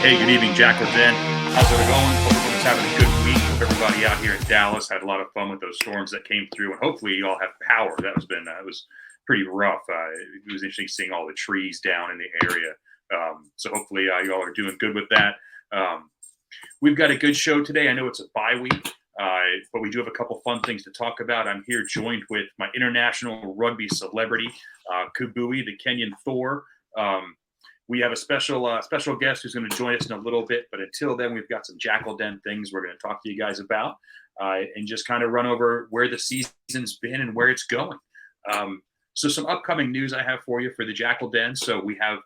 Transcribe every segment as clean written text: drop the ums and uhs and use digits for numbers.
Hey, good evening, Jakl Den. How's it going? Hope everyone's having a good week. Hope everybody out here in Dallas had a lot of fun with those storms that came through, and hopefully you all have power. That was it was pretty rough. It was interesting seeing all the trees down in the area. So hopefully you all are doing good with that. We've got a good show today. I know it's a bye week, but we do have a couple fun things to talk about. I'm here joined with my international rugby celebrity, Kibui, the Kenyan Thor. We have a special guest who's going to join us in a little bit, but until then, we've got some Jakl Den things we're going to talk to you guys about and just kind of run over where the season's been and where it's going. So some upcoming news I have for you for the Jakl Den. So we have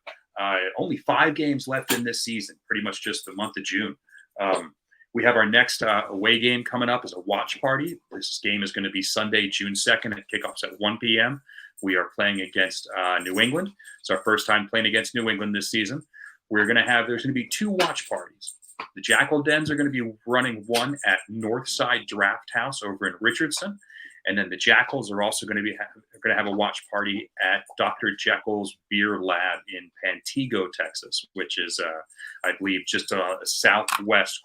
only 5 games left in this season, pretty much just the month of June. We have our next away game coming up as a watch party. This game is going to be Sunday, June 2nd at kickoffs at 1 p.m. We are playing against New England. It's our first time playing against New England this season. There's going to be 2 watch parties. The Jakl Dens are going to be running one at Northside Draft House over in Richardson. And then the Jackals are also going to have a watch party at Dr. Jekyll's Beer Lab in Pantego, Texas, which is, I believe, just southwest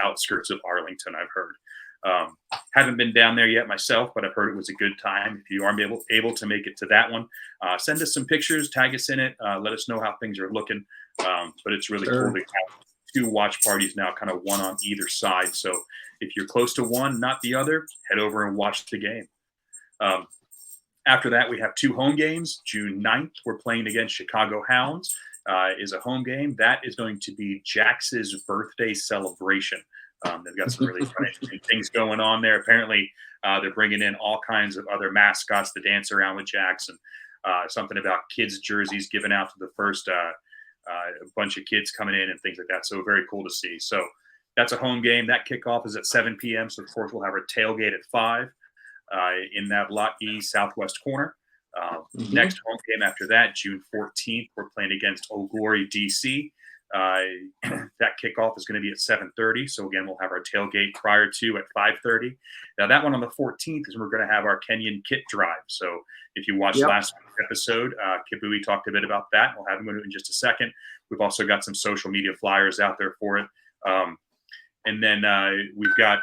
outskirts of Arlington, I've heard. Haven't been down there yet myself, but I've heard it was a good time. If you aren't able to make it to that one, send us some pictures, tag us in it, let us know how things are looking. But it's really cool to have 2 watch parties now, kind of one on either side. So if you're close to one, not the other, head over and watch the game. After that, we have 2 home games. June 9th, we're playing against Chicago Hounds. Is a home game. That is going to be Jax's birthday celebration. They've got some really fun, interesting things going on there. Apparently, they're bringing in all kinds of other mascots to dance around with Jax, and something about kids' jerseys given out to the first bunch of kids coming in and things like that. So very cool to see. So that's a home game. That kickoff is at 7 p.m. So, of course, we'll have our tailgate at 5 in that Lot E southwest corner. Next home game after that, June 14th, we're playing against Old Glory, DC. That kickoff is going to be at 7:30. So again, we'll have our tailgate prior to at 5:30. Now that one on the 14th is when we're going to have our Kenyan kit drive. So if you watched last week's episode, Kibui talked a bit about that. We'll have him in just a second. We've also got some social media flyers out there for it. And then we've got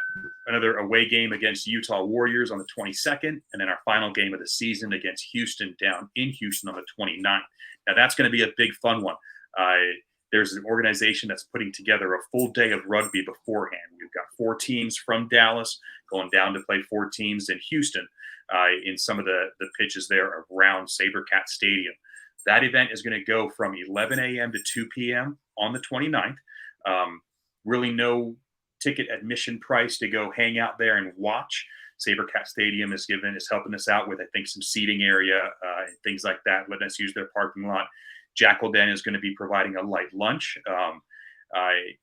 another away game against Utah Warriors on the 22nd. And then our final game of the season against Houston down in Houston on the 29th. Now that's going to be a big fun one. There's an organization that's putting together a full day of rugby beforehand. We've got 4 teams from Dallas going down to play 4 teams in Houston in some of the pitches there around SaberCat Stadium. That event is going to go from 11 a.m. to 2 p.m. on the 29th. Really no ticket admission price to go hang out there and watch. SaberCat Stadium is helping us out with, I think, some seating area and things like that, letting us use their parking lot. Jakl Den is going to be providing a light lunch.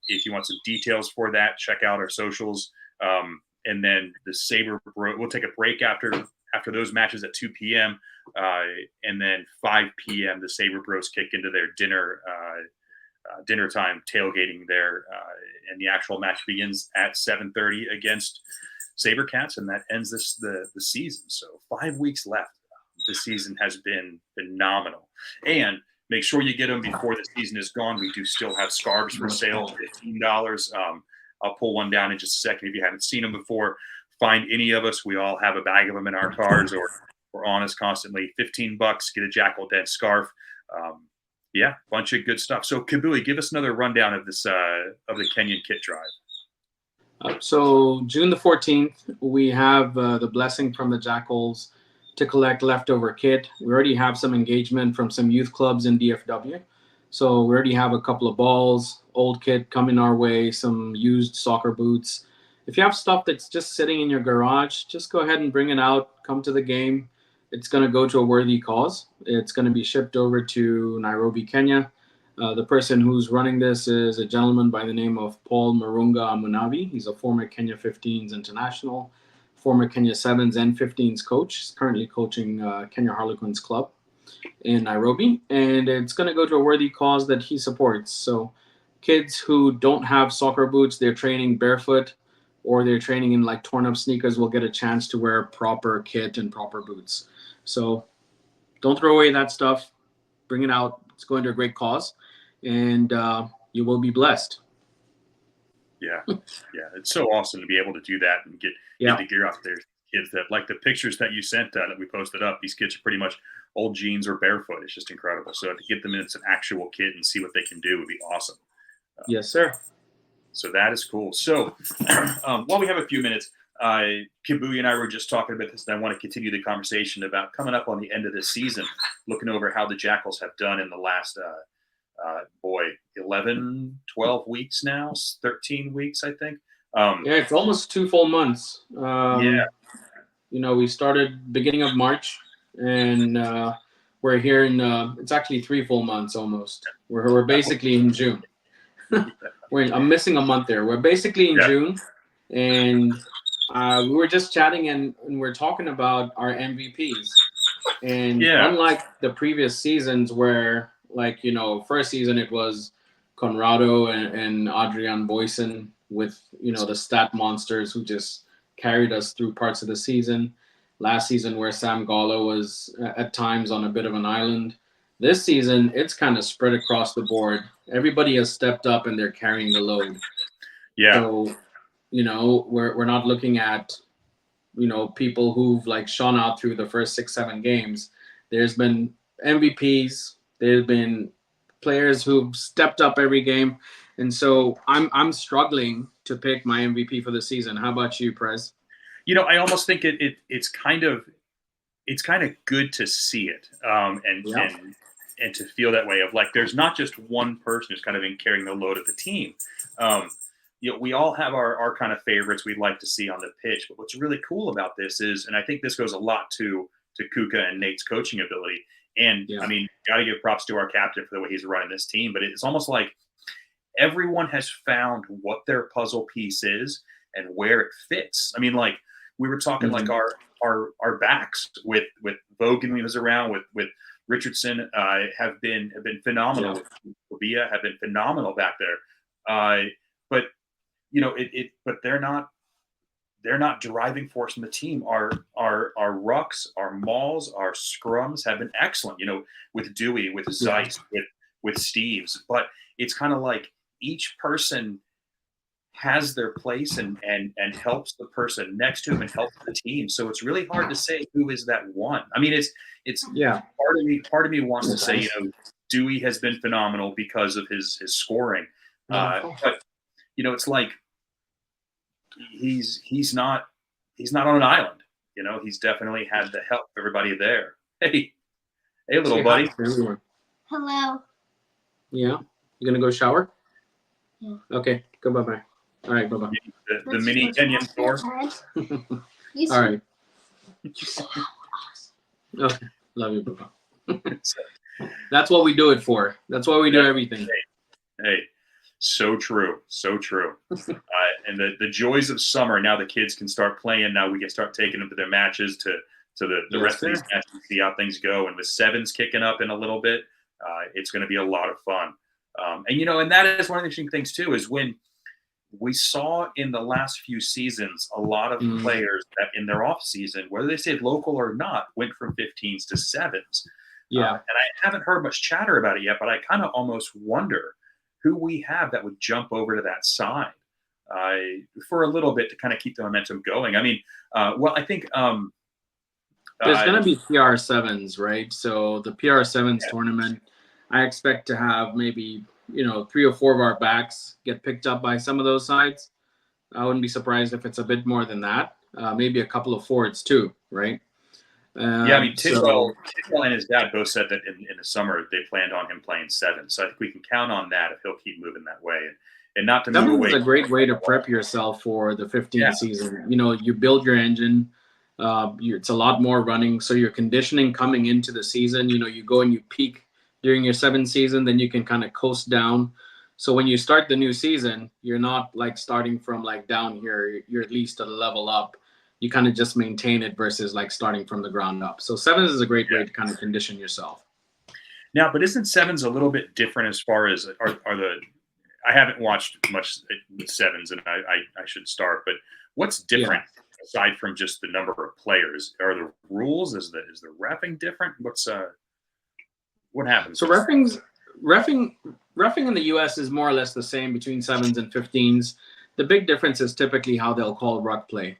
If you want some details for that, check out our socials. And then the Saber Bro, we'll take a break after those matches at 2 p.m. And then 5 p.m. the Saber Bros kick into their dinner time tailgating there, and the actual match begins at 7:30 against SaberCats, and that ends the season. So 5 weeks left. This season has been phenomenal, and make sure you get them before the season is gone. We do still have scarves for sale, $15. I'll pull one down in just a second if you haven't seen them before. Find any of us. We all have a bag of them in our cars, or we're on us constantly. $15. Get a Jakl Den scarf. Bunch of good stuff. So Kibui, give us another rundown of this of the Kenyan kit drive. So June the 14th, we have the blessing from the Jackals to collect leftover kit. We already have some engagement from some youth clubs in DFW. So we already have a couple of balls, old kit coming our way, some used soccer boots. If you have stuff that's just sitting in your garage, just go ahead and bring it out, come to the game. It's going to go to a worthy cause. It's going to be shipped over to Nairobi, Kenya. The person who's running this is a gentleman by the name of Paul Marunga Amunavi. He's a former Kenya 15s international, former Kenya 7s and 15s coach. He's currently coaching Kenya Harlequins Club in Nairobi. And it's going to go to a worthy cause that he supports. So kids who don't have soccer boots, they're training barefoot, or they're training in like torn up sneakers, will get a chance to wear proper kit and proper boots. So don't throw away that stuff. Bring it out. It's going to a great cause. And you will be blessed. Yeah. Yeah. It's so awesome to be able to do that and get the gear out there. Kids that like the pictures that you sent that we posted up, these kids are pretty much old jeans or barefoot. It's just incredible. So to get them into an actual kit and see what they can do would be awesome. Yes, sir. So that is cool. So while we have a few minutes, Kibuya and I were just talking about this, and I want to continue the conversation about coming up on the end of this season, looking over how the Jackals have done in the last, 11, 12 weeks now, 13 weeks, I think. It's almost 2 full months. Yeah. We started beginning of March, and we're here in, it's actually 3 full months almost. We're basically in June. I'm missing a month there. We're basically in June, and we were just chatting and we're talking about our MVPs. And unlike the previous seasons where, first season it was Conrado and Adrian Boyson with, the stat monsters who just carried us through parts of the season. Last season where Sam Gallo was at times on a bit of an island. This season, it's kind of spread across the board. Everybody has stepped up and they're carrying the load. Yeah. So, we're not looking at, people who've shone out through the first 6, 7 games. There's been MVPs. There's been players who've stepped up every game. And so I'm struggling to pick my MVP for the season. How about you, Prez? I almost think it's kind of good to see it and to feel that way of there's not just one person who's kind of in carrying the load of the team. We all have our kind of favorites we'd like to see on the pitch, but what's really cool about this is, and I think this goes a lot to Kuka and Nate's coaching ability. And I mean, got to give props to our captain for the way he's running this team, but it's almost like everyone has found what their puzzle piece is and where it fits. I mean, we were talking our backs with Vogan when he was around, with Richardson have been phenomenal. With Bia have been phenomenal back there. But but they're not driving force in the team. Our rucks, our mauls, our scrums have been excellent. With Dewey, with Zeiss, with Steves. But it's kind of like each person has their place and helps the person next to him and helps the team. So it's really hard to say who is that one. I mean, it's part of me wants to say, Dewey has been phenomenal because of his scoring. But it's like he's not on an island. He's definitely had the help of everybody there. Hey little buddy. Hello. Yeah. You gonna go shower? Yeah. Okay. Go bye. All right, bye-bye. The mini Kenyan store. All right. Okay. Love you, Baba. That's what we do it for. That's why we do everything. Hey, so true. So true. And the joys of summer. Now the kids can start playing. Now we can start taking them to their matches, to the rest of these matches, see how things go. And with sevens kicking up in a little bit, it's going to be a lot of fun. And that is one of the interesting things too, is when we saw in the last few seasons a lot of players that in their off season, whether they stayed local or not, went from 15s to 7s. And I haven't heard much chatter about it yet, but I kind of almost wonder who we have that would jump over to that side for a little bit to kind of keep the momentum going. I mean, I think there's going to be PR7s, right? So the PR7s tournament, I expect to have maybe 3 or 4 of our backs get picked up by some of those sides. I wouldn't be surprised if it's a bit more than that. Maybe a couple of forwards too, right? I mean, Tidwell and his dad both said that in the summer they planned on him playing 7. So I think we can count on that if he'll keep moving that way. And not to move away. It's a great way to prep yourself for the 15th season. You build your engine. It's a lot more running. So your conditioning coming into the season, you go and you peak during your 7th season, then you can kind of coast down. So when you start the new season, you're not starting from down here. You're at least a level up. You kind of just maintain it versus starting from the ground up. So 7s is a great way to kind of condition yourself. Now, but isn't 7s a little bit different as far as I haven't watched much 7s, and I should start, but what's different aside from just the number of players? Are the rules? Is the reffing different? What happens? So Roughing in the U.S. is more or less the same between 7s and 15s. The big difference is typically how they'll call ruck play.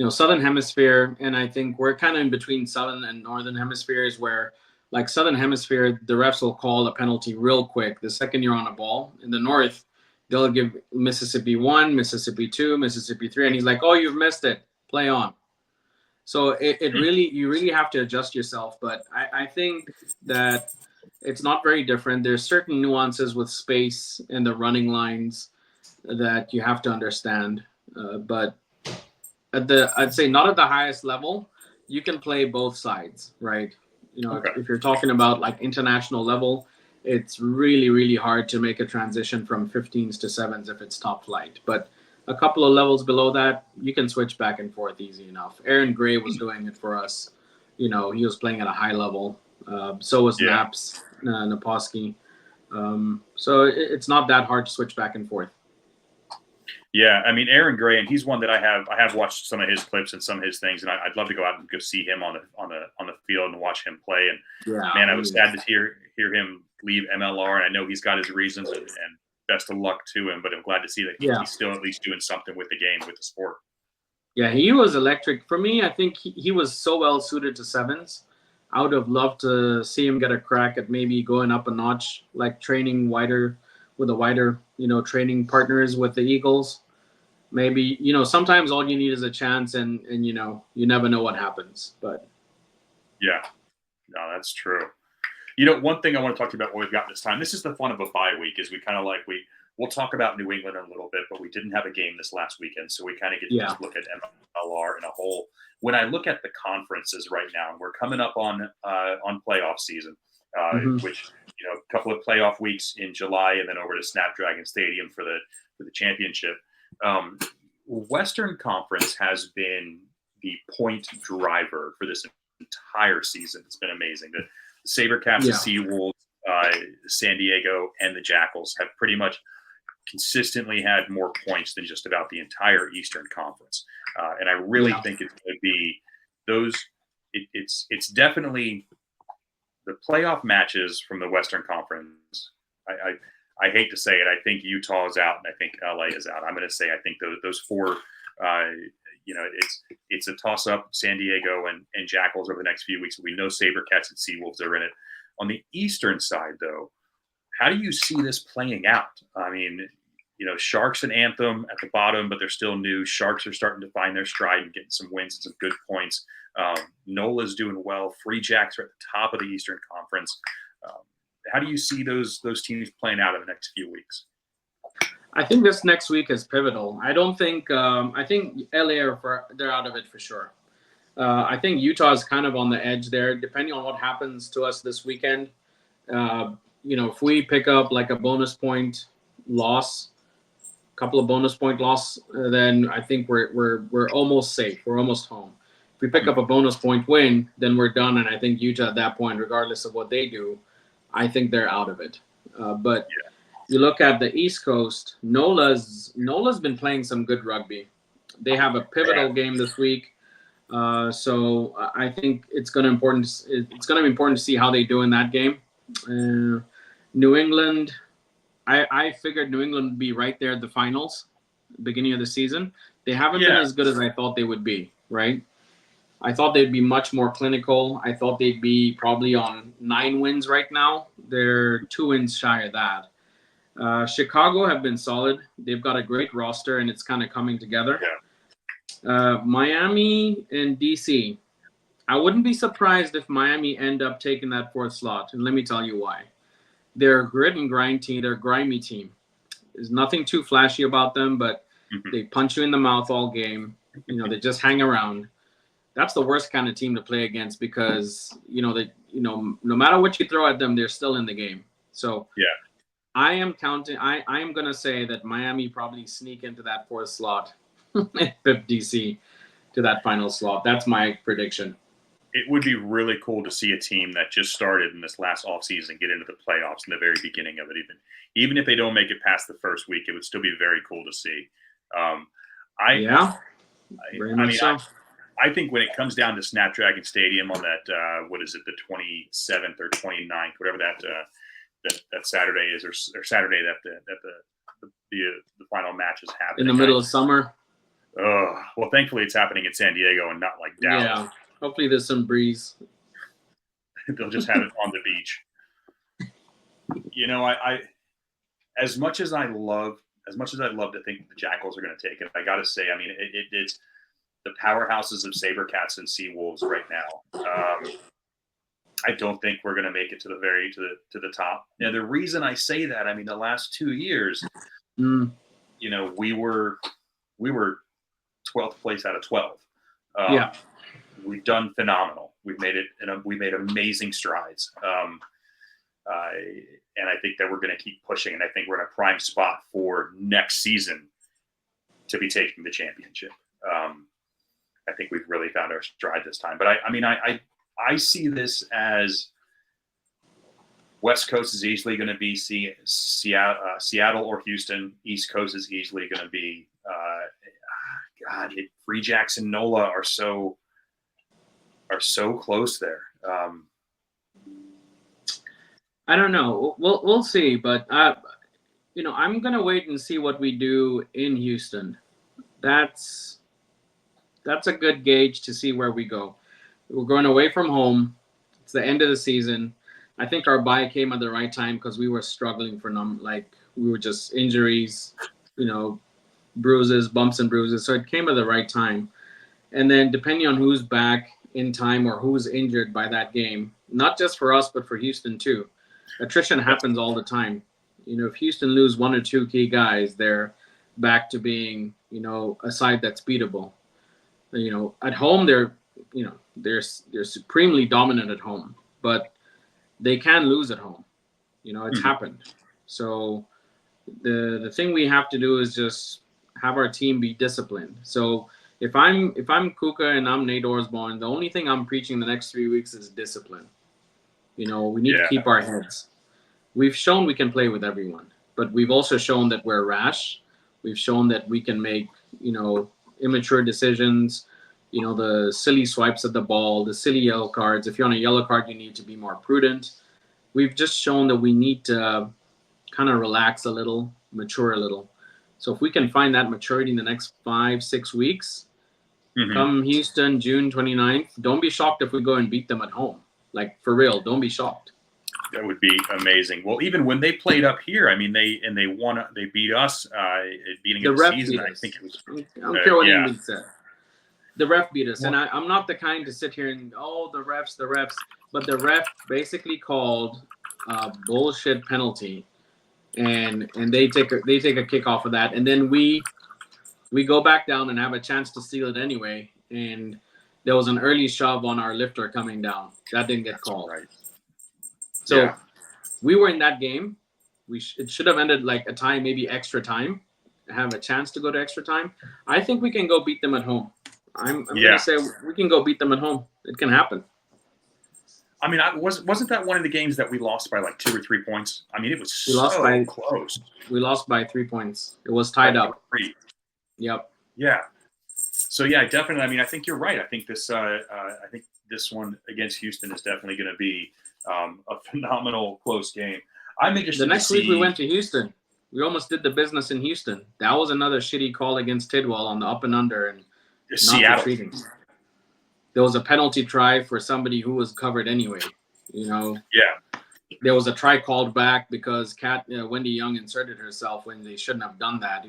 Southern Hemisphere, and I think we're kind of in between Southern and Northern Hemispheres where, like Southern Hemisphere, the refs will call a penalty real quick the second you're on a ball. In the North, they'll give Mississippi 1, Mississippi 2, Mississippi 3, and he's like, oh, you've missed it. Play on. So you really have to adjust yourself. But I think that it's not very different. There's certain nuances with space and the running lines that you have to understand. But I'd say not at the highest level, you can play both sides, right? Okay. If you're talking about like international level, it's really, really hard to make a transition from 15s to 7s if it's top flight. But a couple of levels below that, you can switch back and forth easy enough. Aaron Gray was doing it for us. He was playing at a high level. So was Naps, Naposki. So it's not that hard to switch back and forth. Yeah, I mean Aaron Gray, and he's one that I have watched some of his clips and some of his things, and I'd love to go out and go see him on the field and watch him play. And man, I was sad to hear him leave MLR, and I know he's got his reasons, and best of luck to him. But I'm glad to see that he's still at least doing something with the game, with the sport. Yeah, he was electric. For me, I think he was so well suited to 7s. I would have loved to see him get a crack at maybe going up a notch, like training wider with a wider, training partners with the Eagles. Maybe, sometimes all you need is a chance and you never know what happens. But yeah, no, that's true. One thing I want to talk to you about what we've got this time, this is the fun of a bye week, is we kind of we'll talk about New England in a little bit, but we didn't have a game this last weekend. So we kind of get to just look at MLR in a whole. When I look at the conferences right now, we're coming up on playoff season, which, a couple of playoff weeks in July and then over to Snapdragon Stadium for the championship. Western Conference has been the point driver for this entire season. It's been amazing. The Sabercats, the Seawolves, San Diego, and the Jackals have pretty much consistently had more points than just about the entire Eastern Conference. And I really think it's going to be those. It's definitely the playoff matches from the Western Conference. I hate to say it. I think Utah is out, and I think LA is out. I'm going to say I think those four. It's a toss-up. San Diego and Jackals over the next few weeks. We know Sabercats and Seawolves are in it. On the Eastern side, though, how do you see this playing out? I mean, Sharks and Anthem at the bottom, but they're still new. Sharks are starting to find their stride and getting some wins and some good points. NOLA's doing well. Free Jacks are at the top of the Eastern Conference. How do you see those teams playing out in the next few weeks? I think this next week is pivotal. I don't think I think LA they're out of it for sure. I think Utah is kind of on the edge there, depending on what happens to us this weekend. If we pick up like a bonus point loss, a couple of bonus point loss, then I think we're almost safe. We're almost home. If we pick up a bonus point win, then we're done. And I think Utah at that point, regardless of what they do, I think they're out of it. You look at the East Coast, NOLA's been playing some good rugby. They have a pivotal game this week. So I think it's going to be important to see how they do in that game. New England, I figured New England would be right there at the finals, beginning of the season. They haven't been as good as I thought they would be, right? I thought they'd be much more clinical. I thought they'd be probably on 9 wins right now. They're 2 wins shy of that. Chicago have been solid. They've got a great roster, and it's kind of coming together. Miami and DC. I wouldn't be surprised if Miami end up taking that 4th slot, and let me tell you why. They're a grit and grind team. They're a grimy team. There's nothing too flashy about them, but they punch you in the mouth all game. They just hang around. That's the worst kind of team to play against because no matter what you throw at them, they're still in the game. So I am counting. I am gonna say that Miami probably sneak into that 4th slot, pip DC to that final slot. That's my prediction. It would be really cool to see a team that just started in this last offseason get into the playoffs in the very beginning of it. Even if they don't make it past the first week, it would still be very cool to see. I think when it comes down to Snapdragon Stadium on that, the 27th or 29th, whatever that Saturday is, or Saturday that the final matches happen in the middle of summer. Well, thankfully it's happening in San Diego and not like Dallas. Yeah, hopefully there's some breeze. They'll just have it on the beach. I as much as I love to think the Jackals are going to take it, I got to say, I mean, it's the powerhouses of Sabercats and Seawolves right now. I don't think we're going to make it to the top. Now, the reason I say that, I mean, the last 2 years, we were 12th place out of 12. We've done phenomenal. We've made it, and we made amazing strides. And I think that we're going to keep pushing, and I think we're in a prime spot for next season to be taking the championship. I think we've really found our stride this time. But I see this as West Coast is easily going to be Seattle or Houston. East Coast is easily going to be Free Jacks and NOLA are so close there. I don't know. We'll see, but I'm gonna wait and see what we do in Houston. That's a good gauge to see where we go. We're going away from home. It's the end of the season. I think our bye came at the right time because we were struggling for we were just injuries, bruises, bumps and bruises. So it came at the right time. And then depending on who's back in time or who's injured by that game, not just for us, but for Houston too. Attrition happens all the time. If Houston lose one or two key guys, they're back to being, a side that's beatable. At home, they're supremely dominant at home, but they can lose at home. It's happened. So the thing we have to do is just have our team be disciplined. So if I'm Kuka and I'm Nate Orsborn, the only thing I'm preaching the next 3 weeks is discipline. We need to keep our heads. We've shown we can play with everyone, but we've also shown that we're rash. We've shown that we can make, immature decisions, the silly swipes at the ball, the silly yellow cards. If you're on a yellow card, you need to be more prudent. We've just shown that we need to kind of relax a little, mature a little. So if we can find that maturity in the next 5-6 weeks, come Houston, June 29th, don't be shocked if we go and beat them at home. Like, for real, don't be shocked. That would be amazing. Well, even when they played up here, I mean, they beat us beating the the season. I think it was. I don't care what anybody said. The ref beat us, and I'm not the kind to sit here and the refs. But the ref basically called a bullshit penalty, and they take a kick off of that, and then we go back down and have a chance to steal it anyway, and there was an early shove on our lifter coming down. That didn't get called. Right. So we were in that game. It should have ended like a tie, maybe extra time, have a chance to go to extra time. I think we can go beat them at home. I'm going to say we can go beat them at home. It can happen. I mean, wasn't that one of the games that we lost by like 2 or 3 points? I mean, it was close. We lost by 3 points. It was tied up. 3. Yep. Yeah. So definitely. I mean, I think you're right. I think this one against Houston is definitely going to be a phenomenal close game. I'm interested. The next week we went to Houston. We almost did the business in Houston. That was another shitty call against Tidwell on the up and under and Seattle. There was a penalty try for somebody who was covered anyway. Yeah. There was a try called back because Wendy Young inserted herself when they shouldn't have done that.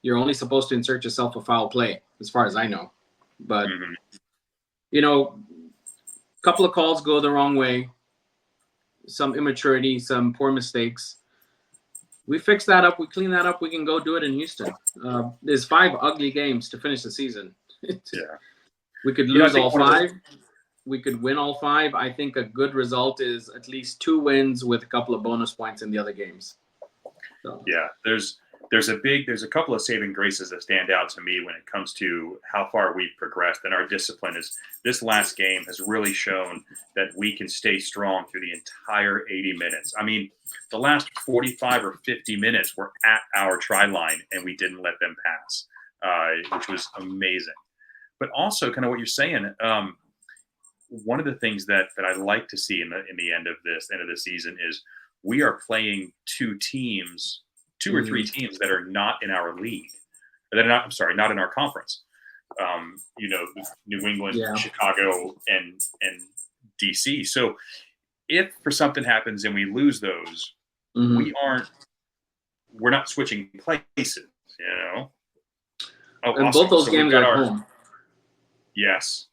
You're only supposed to insert yourself a foul play, as far as I know. But a couple of calls go the wrong way. Some immaturity, some poor mistakes. We fix that up. We clean that up. We can go do it in Houston. There's 5 ugly games to finish the season. We could lose all 5. We could win all 5. I think a good result is at least 2 wins with a couple of bonus points in the other games. So. Yeah, there's a couple of saving graces that stand out to me when it comes to how far we've progressed, and our discipline is. This last game has really shown that we can stay strong through the entire 80 minutes. I mean, the last 45 or 50 minutes were at our try line, and we didn't let them pass, which was amazing. But also, kind of what you're saying, one of the things that I like to see in the end of the season is we are playing two or three teams that are not in our league. That are not, I'm sorry, not in our conference. New England, Chicago, and DC. So if for something happens and we lose those, we're not switching places, Oh, and awesome. both those games are at home. Yes.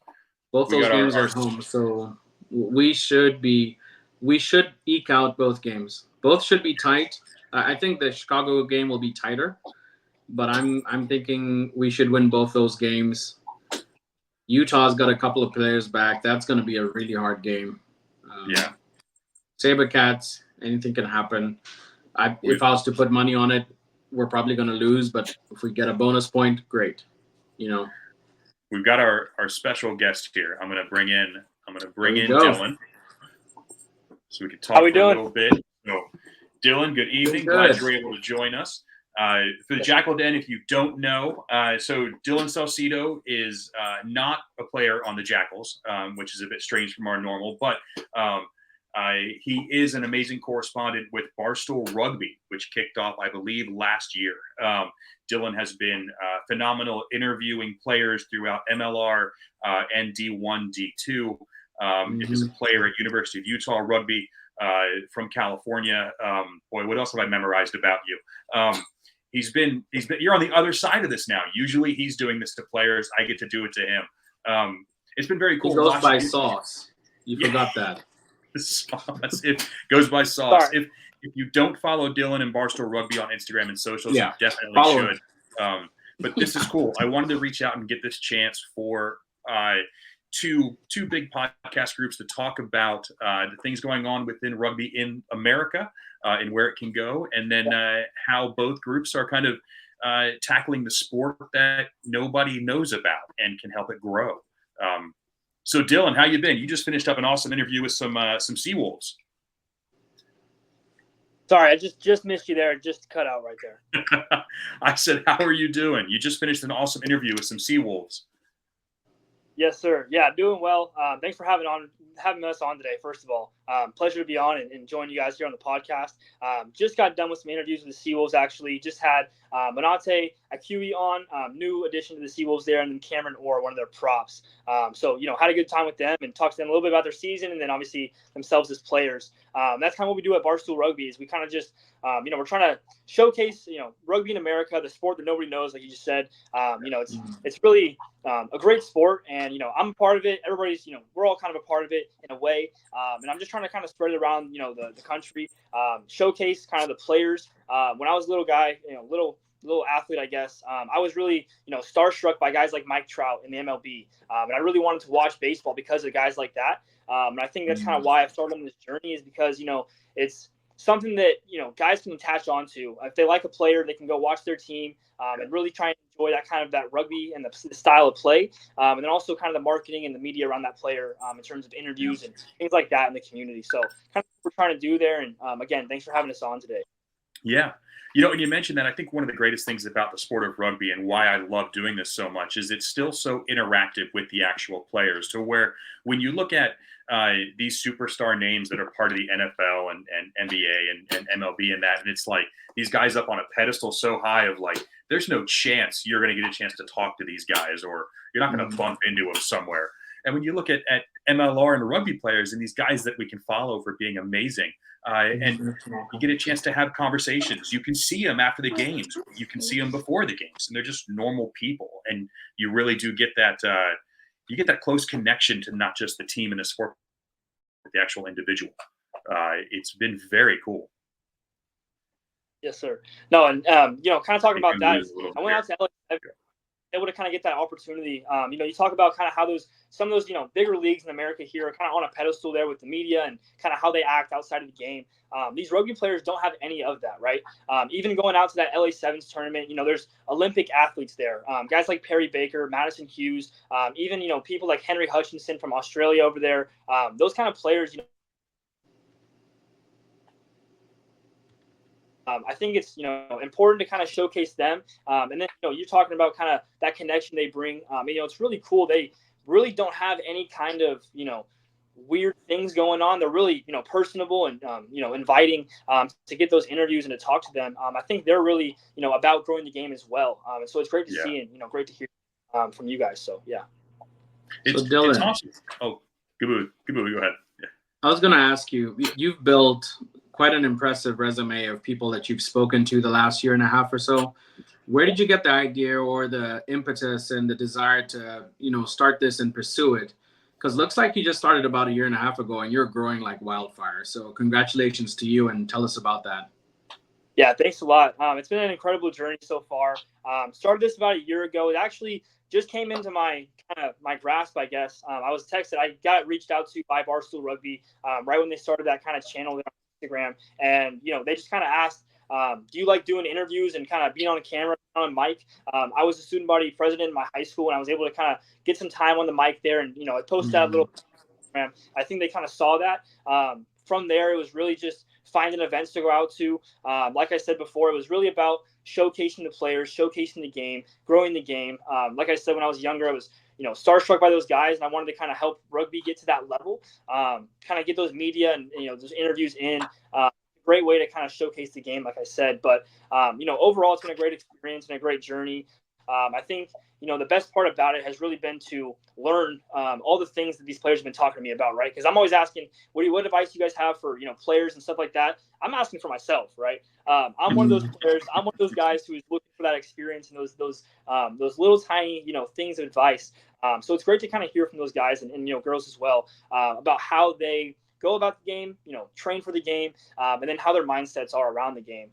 Both those games are at home. So we should eke out both games. Both should be tight. I think the Chicago game will be tighter, but I'm thinking we should win both those games. Utah's got a couple of players back. That's going to be a really hard game. Sabercats, anything can happen. If I was to put money on it, we're probably going to lose, but if we get a bonus point, great. We've got our special guest here. I'm going to bring in Dylan so we can talk for a little bit. So, Dylan, good evening. Glad you were able to join us. For the Jakl Den, if you don't know, so Dylan Saucedo is not a player on the Jackals, which is a bit strange from our normal, but he is an amazing correspondent with Barstool Rugby, which kicked off, I believe, last year. Dylan has been phenomenal interviewing players throughout MLR and D1, D2. He was a player at University of Utah Rugby from California. What else have I memorized about you? You're on the other side of this now. Usually he's doing this to players. I get to do it to him. It's been very cool. He goes by Sauce. You forgot that. Sauce. It goes by Sauce. If you don't follow Dylan and Barstool Rugby on Instagram and socials, you definitely should. But this is cool. I wanted to reach out and get this chance for two big podcast groups to talk about the things going on within rugby in America and where it can go, and then how both groups are kind of tackling the sport that nobody knows about and can help it grow. So Dylan, how you been? You just finished up an awesome interview with some Seawolves. Sorry, I just missed you there. Just cut out right there. I said, how are you doing? You just finished an awesome interview with some Seawolves. Yes, sir. Yeah, doing well. Thanks for having us on today, first of all. Pleasure to be on and join you guys here on the podcast. Just got done with some interviews with the Seawolves, actually. Just had Manate Akui on, new addition to the Seawolves there, and then Cameron Orr, one of their props. So, had a good time with them and talked to them a little bit about their season and then obviously themselves as players. That's kind of what we do at Barstool Rugby is we kind of just, we're trying to showcase, rugby in America, the sport that nobody knows, like you just said. It's really a great sport, and, I'm a part of it. Everybody's, we're all kind of a part of it in a way. And I'm just trying to kind of spread it around, the country, showcase kind of the players. When I was a little guy, little athlete, I guess, I was really, starstruck by guys like Mike Trout in the MLB. And I really wanted to watch baseball because of guys like that. And I think that's kind of why I started on this journey is because, it's something that, guys can attach onto. If they like a player, they can go watch their team and really try and enjoy that rugby and the style of play. And then also kind of the marketing and the media around that player in terms of interviews and things like that in the community. So kind of what we're trying to do there. And again, thanks for having us on today. Yeah. And you mentioned that I think one of the greatest things about the sport of rugby and why I love doing this so much is it's still so interactive with the actual players to where when you look at these superstar names that are part of the NFL and NBA and MLB and that, and it's like these guys up on a pedestal so high of like, there's no chance you're going to get a chance to talk to these guys or you're not going to bump into them somewhere. And when you look at MLR and rugby players and these guys that we can follow for being amazing, and you get a chance to have conversations. You can see them after the games. You can see them before the games, and they're just normal people. And you really do get that. You get that close connection to not just the team and the sport, but the actual individual. It's been very cool. Yes, sir. No, and kind of talking about that. I went out to LA. Able to kind of get that opportunity. You talk about kind of how some of those, bigger leagues in America here are kind of on a pedestal there with the media and kind of how they act outside of the game. These rugby players don't have any of that, right? Even going out to that LA Sevens tournament, there's Olympic athletes there. Guys like Perry Baker, Madison Hughes, even, people like Henry Hutchinson from Australia over there. Those kind of players, I think it's, important to kind of showcase them. And then, you're talking about kind of that connection they bring. It's really cool. They really don't have any kind of, weird things going on. They're really, personable and, inviting to get those interviews and to talk to them. I think they're really, about growing the game as well. And so it's great to see and, great to hear from you guys. So, yeah. It's awesome. Oh, Gabu, go ahead. Yeah. I was going to ask you, you've built quite an impressive resume of people that you've spoken to the last year and a half or so. Where did you get the idea or the impetus and the desire to, start this and pursue it? Because looks like you just started about a year and a half ago and you're growing like wildfire. So congratulations to you and tell us about that. Yeah, thanks a lot. It's been an incredible journey so far. Started this about a year ago. It actually just came into my grasp, I guess. I was texted. I got reached out to by Barstool Rugby right when they started that kind of channel on Instagram. And, they just kind of asked, do you like doing interviews and kind of being on camera, on a mic? I was a student body president in my high school, and I was able to kind of get some time on the mic there. And, I posted that little program. I think they kind of saw that. From there, it was really just finding events to go out to. Like I said before, it was really about showcasing the players, showcasing the game, growing the game. Like I said, when I was younger, I was, starstruck by those guys, and I wanted to kind of help rugby get to that level, kind of get those media and, those interviews in. Great way to kind of showcase the game, like I said. But, overall, it's been a great experience and a great journey. I think, the best part about it has really been to learn all the things that these players have been talking to me about, right? Because I'm always asking, what advice do you guys have for, players and stuff like that? I'm asking for myself, right? I'm one of those players. I'm one of those guys who is looking for that experience and those little tiny, things of advice. So it's great to kind of hear from those guys and girls as well about how they go about the game, train for the game, and then how their mindsets are around the game.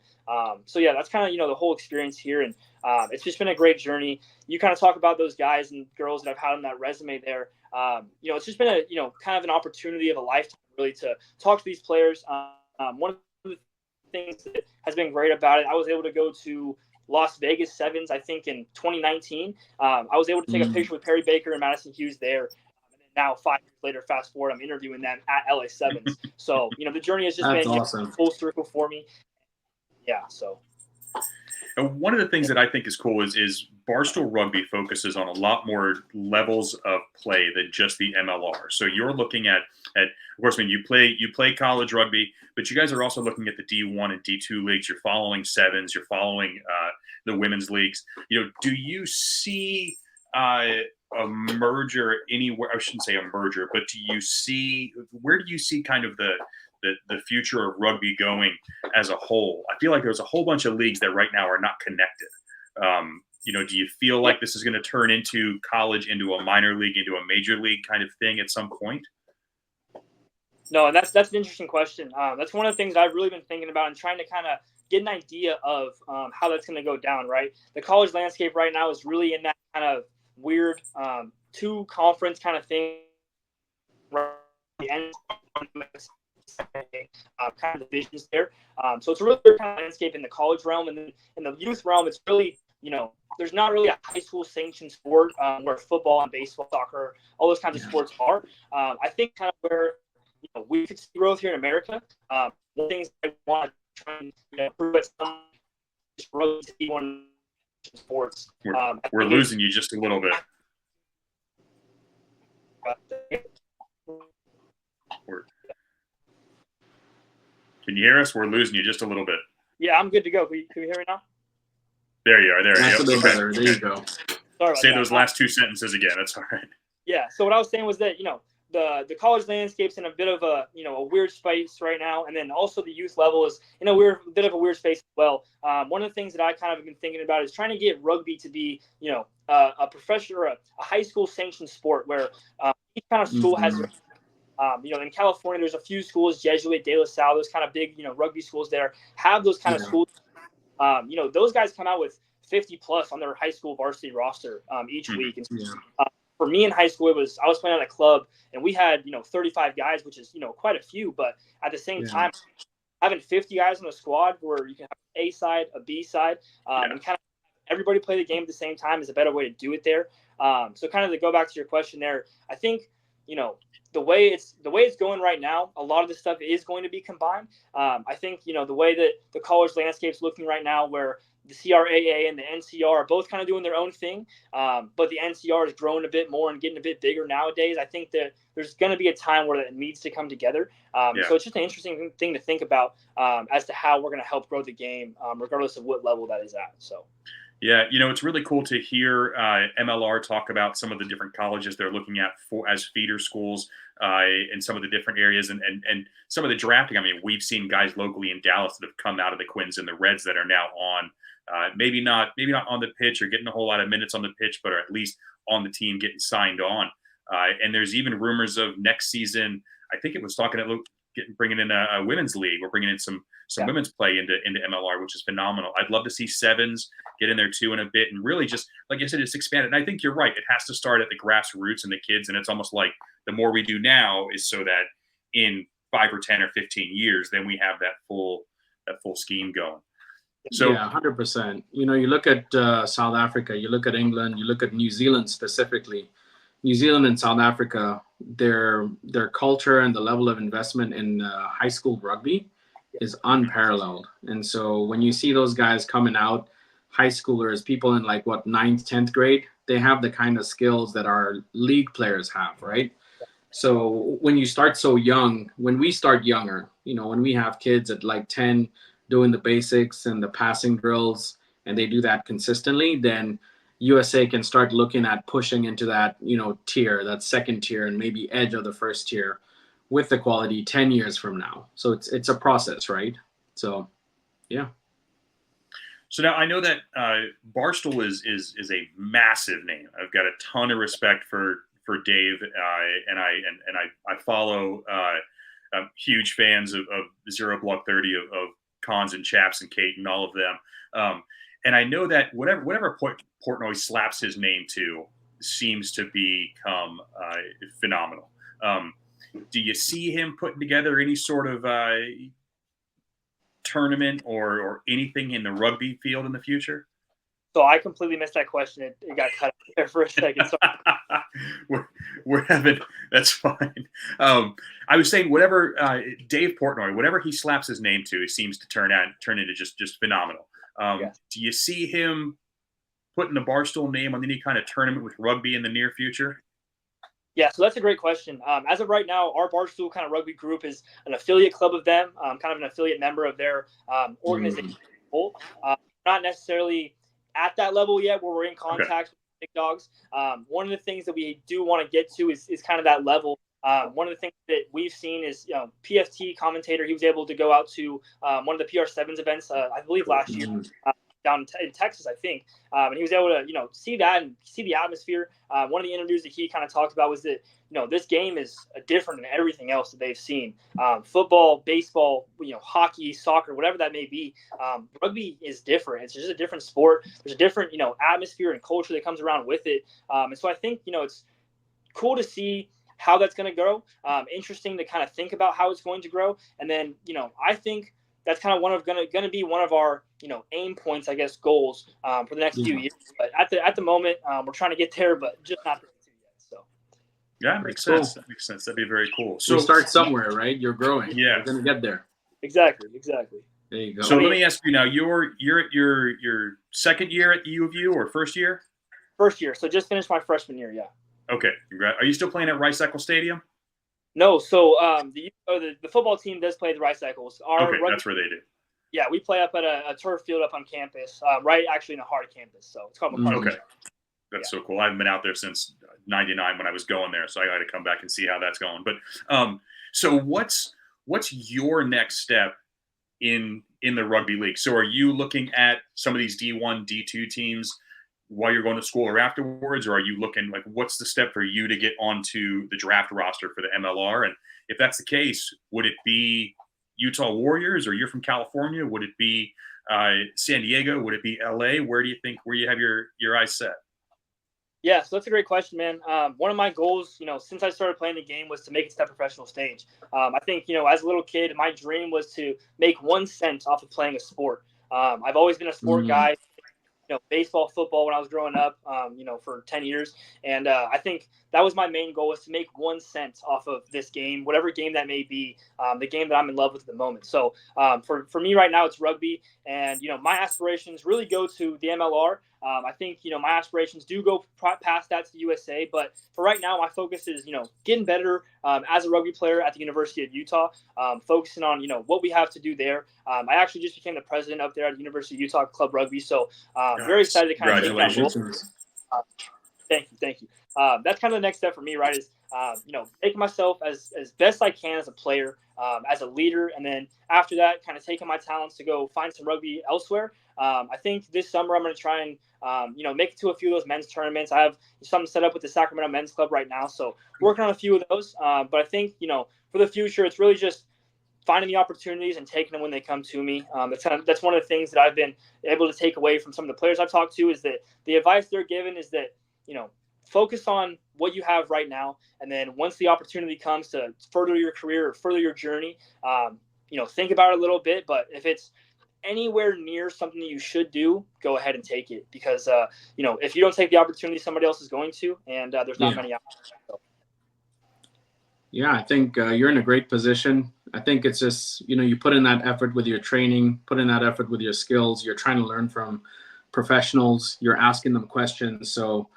So yeah, that's kind of, the whole experience here. And it's just been a great journey. You kind of talk about those guys and girls that I've had on that resume there. It's just been a, kind of an opportunity of a lifetime really to talk to these players. One of the things that has been great about it, I was able to go to Las Vegas Sevens, I think in 2019. I was able to take a picture with Perry Baker and Madison Hughes there. Now, 5 years later, fast forward, I'm interviewing them at LA Sevens. So, the journey has just been awesome. Full circle for me. Yeah, so. And one of the things that I think is cool is Barstool Rugby focuses on a lot more levels of play than just the MLR. So you're looking at of course, I mean, you play college rugby, but you guys are also looking at the D1 and D2 leagues. You're following sevens. You're following the women's leagues. Do you see a merger anywhere? I shouldn't say a merger, but where do you see kind of the future of rugby going as a whole? I feel like there's a whole bunch of leagues that right now are not connected. Do you feel like this is going to turn into college, into a minor league, into a major league kind of thing at some point? No, and that's an interesting question. That's one of the things I've really been thinking about and trying to kind of get an idea of how that's going to go down, right? The college landscape right now is really in that kind of weird two conference kind of thing. Right? Kind of divisions there. So it's a really good kind of landscape in the college realm, and then in the youth realm, it's really, there's not really a high school sanctioned sport where football and baseball, soccer, all those kinds of sports are. I think kind of where we could see growth here in America. One of the things I want to try and prove at some growth to be one of sports. We're losing you just a little bit. Can you hear us? We're losing you just a little bit. Yeah, I'm good to go. Can you hear me now? There you are. That's a bit better. There you go. Sorry about Say that. those last two sentences again. That's all right. Yeah. So what I was saying was that, the college landscape's in a bit of a weird space right now, and then also the youth level is in a bit of a weird space as well. One of the things that I kind of have been thinking about is trying to get rugby to be a professional or a high school sanctioned sport where each kind of school has in California there's a few schools, Jesuit, De La Salle, those kind of big rugby schools there have those kind of schools. Those guys come out with 50 plus on their high school varsity roster each week. And for me in high school, I was playing at a club and we had, 35 guys, which is, quite a few. But at the same time, having 50 guys on a squad where you can have an A side, a B side, and kind of everybody play the game at the same time is a better way to do it there. So kind of to go back to your question there, I think, the way it's going right now, a lot of this stuff is going to be combined. I think, the way that the college landscape's looking right now where, the CRAA and the NCR are both kind of doing their own thing, but the NCR is growing a bit more and getting a bit bigger nowadays. I think that there's going to be a time where it needs to come together. So it's just an interesting thing to think about as to how we're going to help grow the game, regardless of what level that is at. So. Yeah, it's really cool to hear MLR talk about some of the different colleges they're looking at as feeder schools in some of the different areas and some of the drafting. I mean, we've seen guys locally in Dallas that have come out of the Quins and the Reds that are now on, maybe not on the pitch or getting a whole lot of minutes on the pitch, but are at least on the team getting signed on. And there's even rumors of next season. I think it was talking about bringing in a women's league. We're bringing in some women's play into MLR, which is phenomenal. I'd love to see sevens get in there too in a bit and really just, like I said, just expand it. And I think you're right. It has to start at the grassroots and the kids. And it's almost like the more we do now is so that in 5 or 10 or 15 years, then we have that full scheme going. So yeah, 100%. You look at South Africa, you look at England, you look at New Zealand specifically. New Zealand and South Africa, their culture and the level of investment in high school rugby is unparalleled. And so when you see those guys coming out, high schoolers, people in 9th, 10th grade, they have the kind of skills that our league players have, right? So when you start so young, when we start younger, when we have kids at 10 doing the basics and the passing drills, and they do that consistently, then USA can start looking at pushing into that, tier, that second tier, and maybe edge of the first tier with the quality 10 years from now. So it's a process, right? So, yeah. So now I know that Barstool is a massive name. I've got a ton of respect for Dave, and I follow. I'm huge fans of Zero Block 30 of Cons and Chaps and Kate and all of them. And I know that whatever Portnoy slaps his name to seems to become phenomenal. Do you see him putting together any sort of tournament or anything in the rugby field in the future? So I completely missed that question. It got cut out there for a second. So. we're having, that's fine. I was saying whatever Dave Portnoy, whatever he slaps his name to, it seems to turn into just phenomenal. Do you see him putting the Barstool name on any kind of tournament with rugby in the near future? Yeah, so that's a great question. As of right now, our Barstool kind of rugby group is an affiliate club of them, kind of an affiliate member of their organization. Not necessarily at that level yet where we're in contact with big dogs. One of the things that we do want to get to is kind of that level. One of the things that we've seen is, PFT commentator, he was able to go out to one of the PR7's events, I believe last year, down in Texas, I think. And he was able to, see that and see the atmosphere. One of the interviews that he kind of talked about was that, this game is different than everything else that they've seen. Football, baseball, hockey, soccer, whatever that may be. Rugby is different. It's just a different sport. There's a different, atmosphere and culture that comes around with it. And so I think, it's cool to see how that's going to grow. Interesting to kind of think about how it's going to grow. And then, I think that's kind of going to be one of our, aim points, I guess, goals for the next few years. But at the moment, we're trying to get there, but just not there yet. So. Yeah, makes sense. That makes sense. That'd be very cool. So you start somewhere, right? You're growing. Yeah, you're going to get there. Exactly. There you go. So let me ask you now. You're at your second year at U of U or first year? First year. So just finished my freshman year. Yeah. Okay. Are you still playing at Rice-Eccles Stadium? No. So the football team does play the Rice-Eccles. Okay, that's where they do. Yeah, we play up at a turf field up on campus, right actually in the heart of campus. So it's called McCarthy. Okay. That's so cool. I haven't been out there since 99 when I was going there, so I got to come back and see how that's going. But so what's your next step in the rugby league? So are you looking at some of these D1, D2 teams while you're going to school or afterwards, or are you looking what's the step for you to get onto the draft roster for the MLR? And if that's the case, would it be Utah Warriors, or you're from California? Would it be San Diego? Would it be LA? Where do you have your eyes set? Yeah, so that's a great question, man. One of my goals, since I started playing the game was to make it to that professional stage. I think, as a little kid, my dream was to make 1 cent off of playing a sport. I've always been a sport guy. baseball, football when I was growing up, for 10 years. And I think that was my main goal, was to make 1 cent off of this game, whatever game that may be, the game that I'm in love with at the moment. So for me right now, it's rugby. And, my aspirations really go to the MLR. I think, my aspirations do go past that to the USA. But for right now, my focus is, getting better as a rugby player at the University of Utah, focusing on, what we have to do there. I actually just became the president up there at the University of Utah Club Rugby. So very excited to kind of take that role. Thank you. That's kind of the next step for me, right? Is making myself as best I can as a player, as a leader, and then after that, kind of taking my talents to go find some rugby elsewhere. I think this summer I'm going to try and make it to a few of those men's tournaments. I have something set up with the Sacramento Men's Club right now, so working on a few of those. But I think for the future, it's really just finding the opportunities and taking them when they come to me. That's one of the things that I've been able to take away from some of the players I've talked to, is that the advice they're given is that focus on what you have right now, and then once the opportunity comes to further your career or further your journey, think about it a little bit. But if it's anywhere near something that you should do, go ahead and take it, because if you don't take the opportunity, somebody else is going to, and there's not many options. So. Yeah, I think you're in a great position. I think it's just, you put in that effort with your training, put in that effort with your skills. You're trying to learn from professionals. You're asking them questions. So,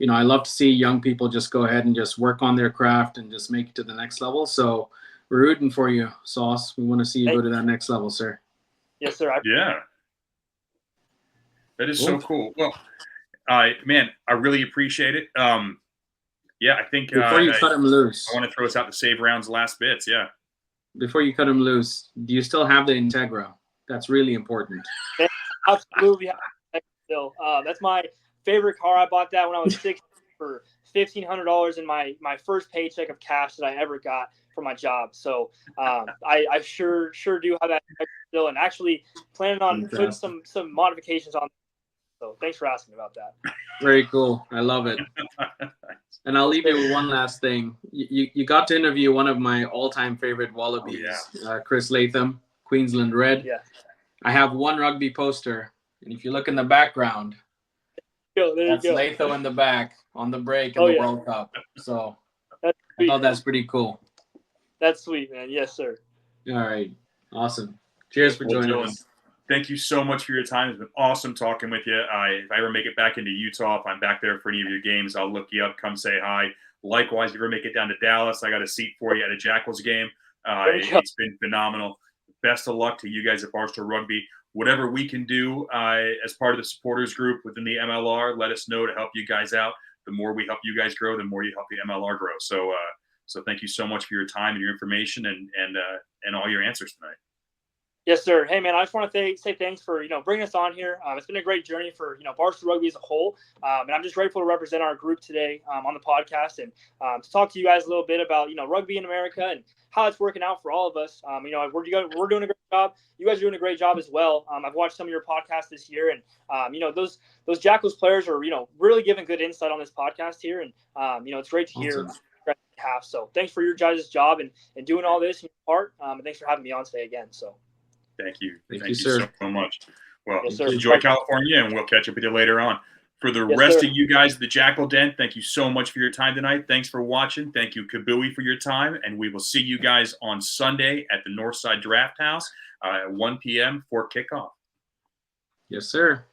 I love to see young people just go ahead and just work on their craft and just make it to the next level. So we're rooting for you, Sauce. We want to see you go to that next level, sir. Yes, sir. Yeah. That is so cool. Well, man, I really appreciate it. I think before you cut him loose, I want to throw us out the save rounds last bits. Yeah. Before you cut him loose, do you still have the Integra? That's really important. Absolutely. Still, that's my favorite car. I bought that when I was 6 for $1,500 in my first paycheck of cash that I ever got for my job. So I sure do have that still, and actually planning on putting some modifications on. So thanks for asking about that. Very cool. I love it. And I'll leave you with one last thing. You got to interview one of my all-time favorite Wallabies, Chris Latham, Queensland Red. Yeah. I have one rugby poster, and if you look in the background, that's Latham in the back on the break in the World Cup. So I thought that's pretty cool. That's sweet, man. Yes, sir. All right. Awesome. Cheers for joining us. Thank you so much for your time. It's been awesome talking with you. If I ever make it back into Utah, if I'm back there for any of your games, I'll look you up, come say hi. Likewise, if you ever make it down to Dallas, I got a seat for you at a Jackals game. It's been phenomenal. Best of luck to you guys at Barstool Rugby. Whatever we can do as part of the supporters group within the MLR, let us know to help you guys out. The more we help you guys grow, the more you help the MLR grow. So thank you so much for your time and your information and all your answers tonight. Yes, sir. Hey, man, I just want to say thanks for, bringing us on here. It's been a great journey for, Barstool Rugby as a whole. And I'm just grateful to represent our group today on the podcast and to talk to you guys a little bit about, rugby in America and how it's working out for all of us. We're doing a great job. You guys are doing a great job as well. I've watched some of your podcasts this year, and, those Jackals players are, really giving good insight on this podcast here. And, it's great to hear. So thanks for your guys' job and doing all this in your part. And thanks for having me on today again. So. Thank you. Thank you, sir. So much. Well, yes, enjoy California, and we'll catch up with you later on. For the rest of you guys at the Jakl Den, thank you so much for your time tonight. Thanks for watching. Thank you, Kabui, for your time. And we will see you guys on Sunday at the Northside Draft House at 1 p.m. for kickoff. Yes, sir.